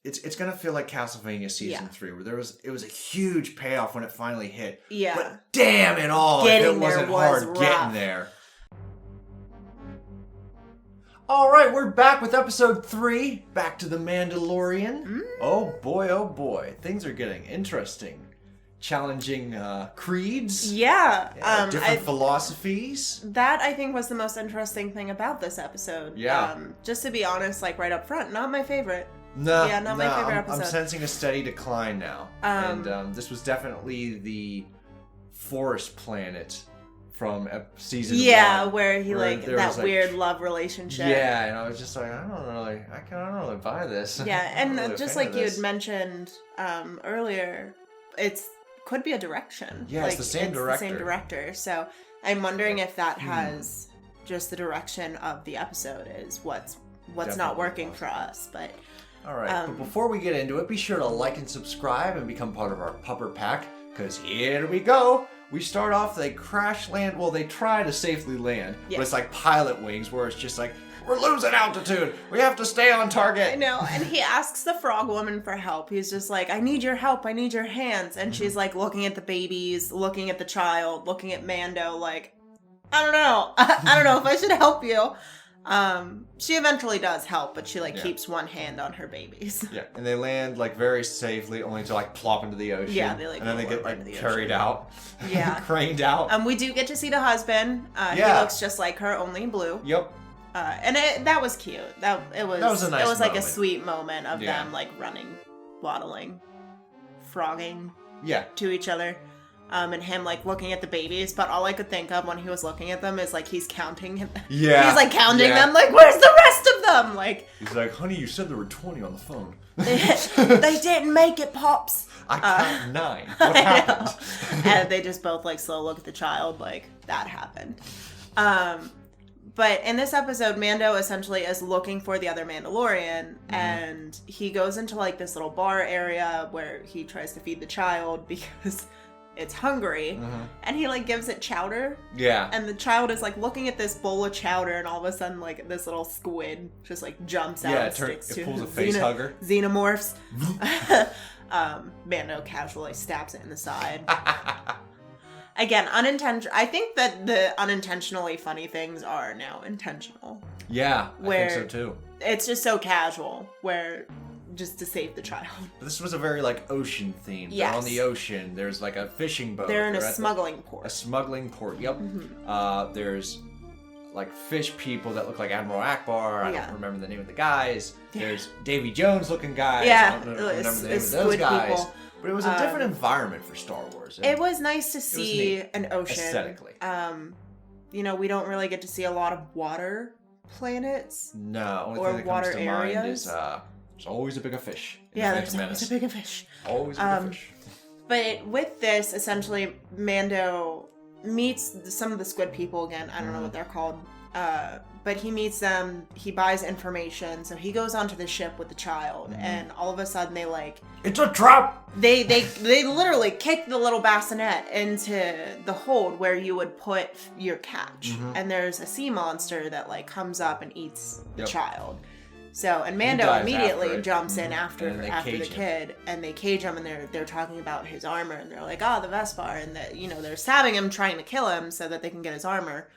it's gonna feel like Castlevania Season 3, where it was a huge payoff when it finally hit. Yeah. But damn it all, if it wasn't hard getting there. Alright, we're back with episode 3, back to the Mandalorian. Oh boy, things are getting interesting. Challenging creeds. Yeah. Different philosophies. That, I think, was the most interesting thing about this episode. Yeah. Just to be honest, like, right up front, not my favorite. No, not my favorite episode. I'm sensing a steady decline now. And this was definitely the forest planet from season 1. Yeah, where he, that was, weird love relationship. Yeah, and I was just like, I don't really buy this. Yeah, and just like you had mentioned earlier, could be a direction. Yeah, it's the same director. The same director. So I'm wondering if that has just the direction of the episode is what's not working for us. But all right. But before we get into it, be sure to like and subscribe and become part of our Pupper Pack. Because here we go. We start off. They crash land. Well, they try to safely land, but it's like pilot wings, where it's just like, we're losing altitude. We have to stay on target. I know. And he asks the frog woman for help. He's just like, I need your help. I need your hands. And she's like looking at the babies, looking at the child, looking at Mando like, I don't know. I don't know if I should help you. She eventually does help, but she keeps one hand on her babies. Yeah. And they land very safely, only to plop into the ocean. Yeah, they and then they get carried out. Yeah. Craned out. We do get to see the husband. He looks just like her, only in blue. Yep. And that was cute. That was a nice moment. Like a sweet moment of them running, waddling, frogging to each other. And him looking at the babies, but all I could think of when he was looking at them is he's counting them. Yeah. He's counting them, where's the rest of them? He's like, honey, you said there were 20 on the phone. They didn't make it, Pops. I counted 9. What happened? And they just both slow look at the child that happened. But in this episode, Mando essentially is looking for the other Mandalorian, and he goes into this little bar area where he tries to feed the child because it's hungry, and he gives it chowder. Yeah. And the child is looking at this bowl of chowder, and all of a sudden this little squid just jumps out and sticks to it pulls a face hugger. Xenomorphs. Mando casually stabs it in the side. Again, unintentional. I think that the unintentionally funny things are now intentional. Yeah, I think so too. It's just so casual, where just to save the child. This was a very ocean theme. Yes. They're on the ocean. There's a fishing boat. They're in a smuggling port. A smuggling port. Yep. Mm-hmm. There's fish people that look like Admiral Akbar. I don't remember the name of the guys. There's Davy Jones looking guys. Yeah, I don't remember the name of those guys. People. But it was a different environment for Star Wars. It was nice to see an ocean. Aesthetically. We don't really get to see a lot of water planets. No, only or thing that water comes to areas. Mind is there's always a bigger fish. Yeah, there's always a bigger fish. Always a bigger fish. But with this, essentially, Mando meets some of the squid people again. I don't know what they're called. But he meets them, he buys information, so he goes onto the ship with the child, and all of a sudden they it's a trap! They literally kick the little bassinet into the hold where you would put your catch. And there's a sea monster that comes up and eats the child. So, and Mando immediately jumps in after the kid, and they cage him, and they're talking about his armor, and they're like, the Vespar, and they're stabbing him, trying to kill him so that they can get his armor.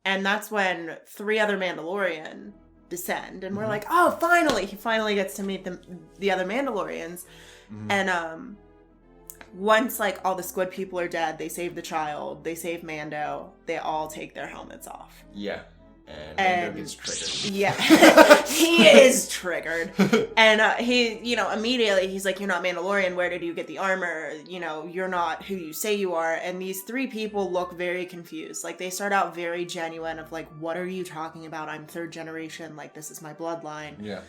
And that's when 3 other Mandalorian descend, and we're like, oh, finally! He finally gets to meet the other Mandalorians. And once all the squid people are dead, they save the child, they save Mando, they all take their helmets off. Yeah. And Mando gets triggered. Yeah. He is triggered. And he, immediately he's like, you're not Mandalorian. Where did you get the armor? You're not who you say you are. And these 3 people look very confused. They start out very genuine of what are you talking about? I'm 3rd generation. This is my bloodline. Yeah.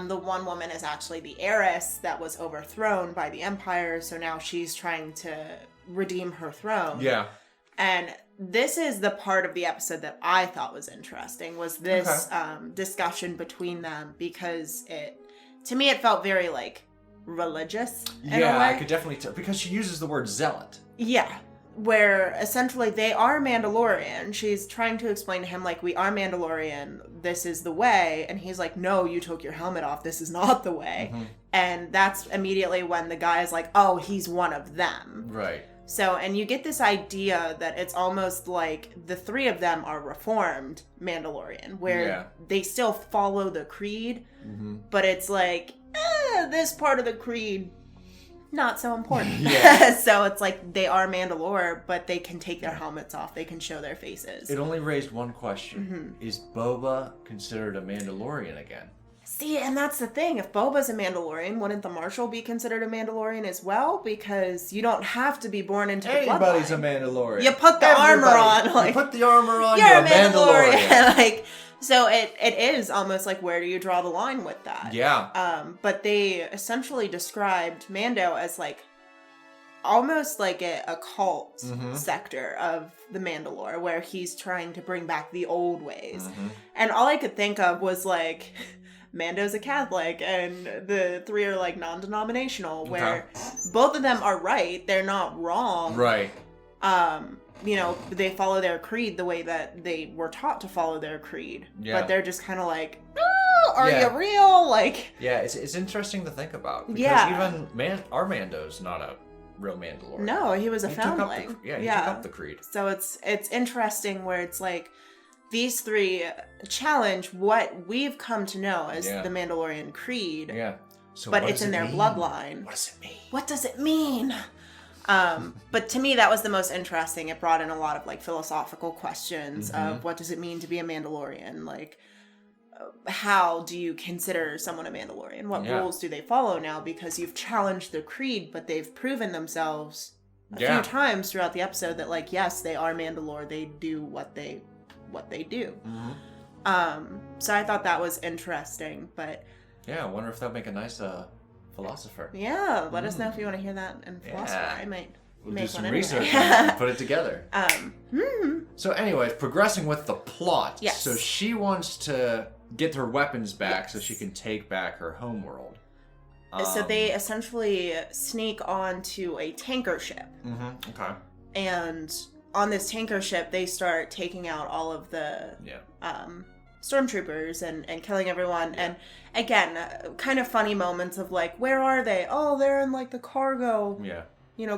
The one woman is actually the heiress that was overthrown by the Empire. So now she's trying to redeem her throne. Yeah. And this is the part of the episode that I thought was interesting, was this discussion between them, because to me it felt very religious in a way. Yeah, I could definitely tell, because she uses the word zealot. Yeah, where essentially they are Mandalorian. She's trying to explain to him we are Mandalorian, this is the way, and he's like, no, you took your helmet off, this is not the way. And that's immediately when the guy is like, oh, he's one of them. Right. So, and you get this idea that it's almost like the three of them are reformed Mandalorian, where they still follow the creed, but it's like, this part of the creed, not so important. So it's like they are Mandalore, but they can take their helmets off. They can show their faces. It only raised one question. Is Boba considered a Mandalorian again? See, and that's the thing. If Boba's a Mandalorian, wouldn't the Marshal be considered a Mandalorian as well? Because you don't have to be born into the bloodline. Anybody's a Mandalorian. You put the armor on. Like, you put the armor on, you're a Mandalorian. Like, so it is almost like, where do you draw the line with that? Yeah. But they essentially described Mando as like almost like a cult sector of the Mandalore, where he's trying to bring back the old ways. And all I could think of was like, Mando's a Catholic and the three are like non-denominational, where both of them are right. They're not wrong. Right. You know, they follow their creed the way that they were taught to follow their creed. Yeah. But they're just kind of like, oh, are you real? Like, yeah, it's interesting to think about. Because even our Mando's not a real Mandalorian. No, he was a foundling. He took up the creed. So it's interesting where it's like, these three challenge what we've come to know as the Mandalorian creed. Yeah. So but it's in their bloodline. What does it mean? What does it mean? But to me, that was the most interesting. It brought in a lot of like philosophical questions of what does it mean to be a Mandalorian? Like, how do you consider someone a Mandalorian? What rules do they follow now? Because you've challenged their creed, but they've proven themselves a few times throughout the episode that like, yes, they are Mandalore. They do what they do. So I thought that was interesting, but I wonder if that'll make a nice philosopher. Let us know if you want to hear that in philosopher. I might do some research and put it together. So anyways, progressing with the plot. So she wants to get her weapons back so she can take back her homeworld. So they essentially sneak onto a tanker ship. Okay. And on this tanker ship, they start taking out all of the stormtroopers and killing everyone. And again, kind of funny moments of like, where are they? Oh, they're in like the cargo,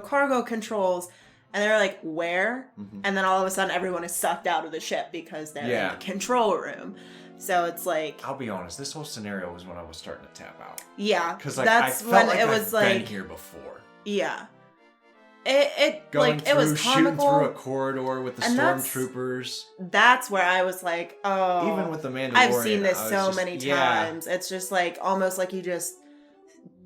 cargo controls. And they're like, where? And then all of a sudden, everyone is sucked out of the ship because they're in the control room. So it's like, I'll be honest, this whole scenario was when I was starting to tap out. Yeah, because like, that's I felt when like it was I've been here before. Yeah. It going like through, it was comical, shooting through a corridor with the stormtroopers. That's where I was like, oh. Even with the Mandalorian, I've seen this so many times. It's just like almost like you just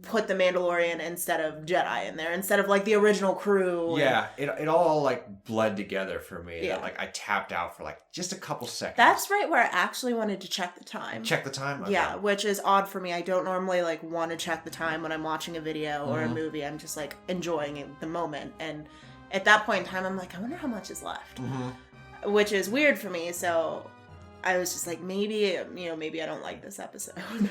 put the Mandalorian instead of Jedi in there, instead of like the original crew. Yeah, it all like bled together for me. Yeah. That, like I tapped out for like just a couple seconds. That's right where I actually wanted to check the time. Check the time? Okay. Yeah, which is odd for me. I don't normally like want to check the time when I'm watching a video or a movie. I'm just like enjoying the moment. And at that point in time, I'm like, I wonder how much is left. Which is weird for me. So I was just like, maybe I don't like this episode.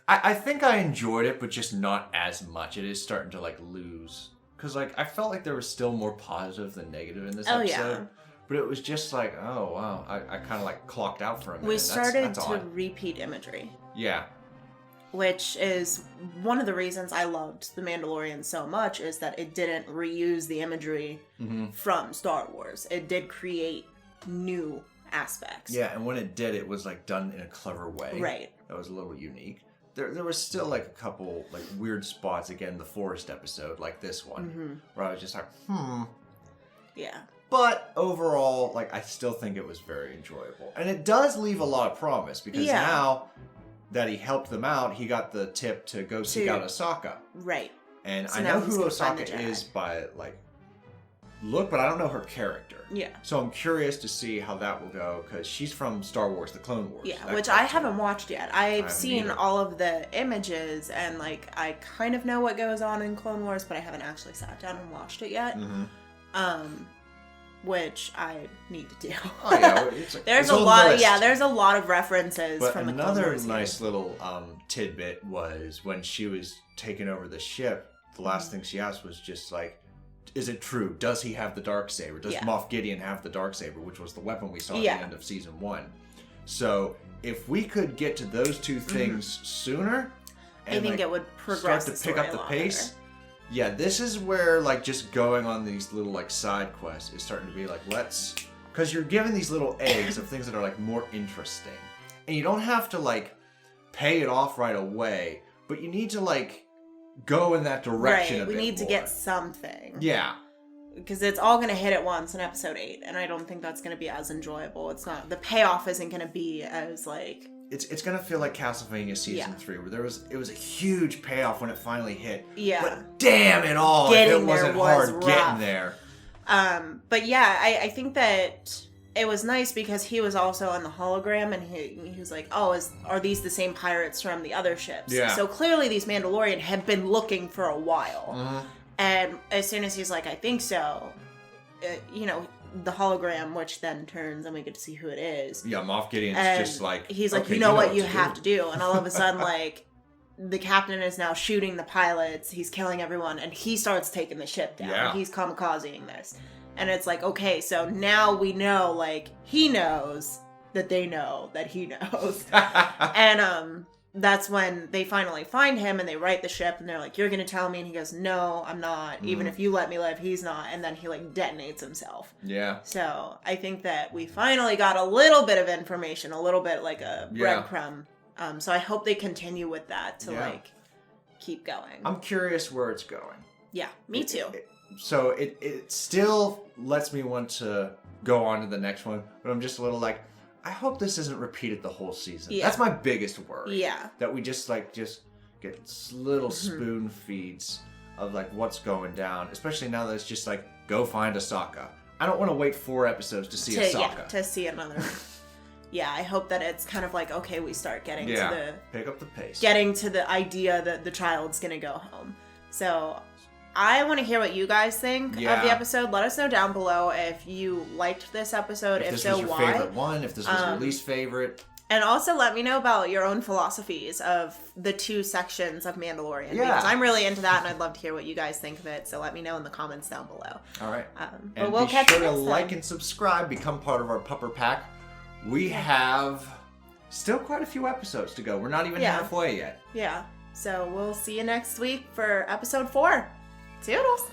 I think I enjoyed it, but just not as much. It is starting to like lose. Because like I felt like there was still more positive than negative in this episode. Yeah. But it was just like, oh wow. I kind of like clocked out for a minute. We started to repeat imagery. Yeah. Which is one of the reasons I loved The Mandalorian so much, is that it didn't reuse the imagery from Star Wars. It did create new aspects. Yeah, and when it did, it was like done in a clever way. Right. That was a little unique. There was still like a couple like weird spots, again, the forest episode, like this one, where I was just like, Yeah. But overall, like, I still think it was very enjoyable. And it does leave a lot of promise, because now that he helped them out, he got the tip to go seek out Ahsoka. Right. And so I know who Ahsoka is by, like, look, but I don't know her character. Yeah. So I'm curious to see how that will go, because she's from Star Wars, the Clone Wars. Yeah, which I haven't watched yet. I've seen all of the images, and, like, I kind of know what goes on in Clone Wars, but I haven't actually sat down and watched it yet. Which I need to do. Oh yeah, there's a lot. List. Yeah, there's a lot of references from the Clone Wars. Another nice little tidbit was when she was taking over the ship. The last thing she asked was just like, "Is it true? Does he have the Darksaber? Does Moff Gideon have the Darksaber?" Which was the weapon we saw at the end of season 1. So if we could get to those two things sooner, and I think like, it would progress start to pick up the pace. Yeah, this is where like just going on these little like side quests is starting to be like, because you're given these little eggs of things that are like more interesting, and you don't have to like pay it off right away, but you need to like go in that direction a bit we need more. to get something. Yeah. Because it's all going to hit at once in episode 8, and I don't think that's going to be as enjoyable. It's not, the payoff isn't going to be as like... It's going to feel like Castlevania Season 3, where it was a huge payoff when it finally hit. Yeah. But damn it all, it wasn't hard getting there. But yeah, I think that it was nice because he was also on the hologram, and he was like, oh, are these the same pirates from the other ships? Yeah. So clearly these Mandalorian have been looking for a while. Mm-hmm. And as soon as he's like, I think so, the hologram, which then turns and we get to see who it is. Yeah, Moff Gideon's just like... He's like, okay, you know what you have to do. And all of a sudden, like, the captain is now shooting the pilots. He's killing everyone. And he starts taking the ship down. Yeah. He's kamikazing this. And it's like, okay, so now we know, like, he knows that they know that he knows. And, that's when they finally find him and they right the ship and they're like, you're gonna tell me? And he goes, no, I'm not. Mm-hmm. Even if you let me live, he's not. And then he like detonates himself. Yeah. So I think that we finally got a little bit of information, a little bit like a breadcrumb. So I hope they continue with that to like keep going. I'm curious where it's going. Yeah, me too. So it still lets me want to go on to the next one, but I'm just a little like, I hope this isn't repeated the whole season. Yeah. That's my biggest worry. Yeah. That we just get little spoon feeds of like what's going down, especially now that it's just like, go find Ahsoka. I don't want to wait 4 episodes to see Ahsoka. Yeah, to see another. Yeah, I hope that it's kind of like, okay, we start getting to the... pick up the pace. Getting to the idea that the child's going to go home. So... I want to hear what you guys think of the episode. Let us know down below if you liked this episode. If so, why? If this was your favorite one, if this was your least favorite. And also let me know about your own philosophies of the 2 sections of Mandalorian. Yeah. Because I'm really into that, and I'd love to hear what you guys think of it. So let me know in the comments down below. All right. But we'll catch you next time. Be sure to like and subscribe. Become part of our Pupper Pack. We have still quite a few episodes to go. We're not even halfway yet. Yeah. So we'll see you next week for episode 4. Toodles!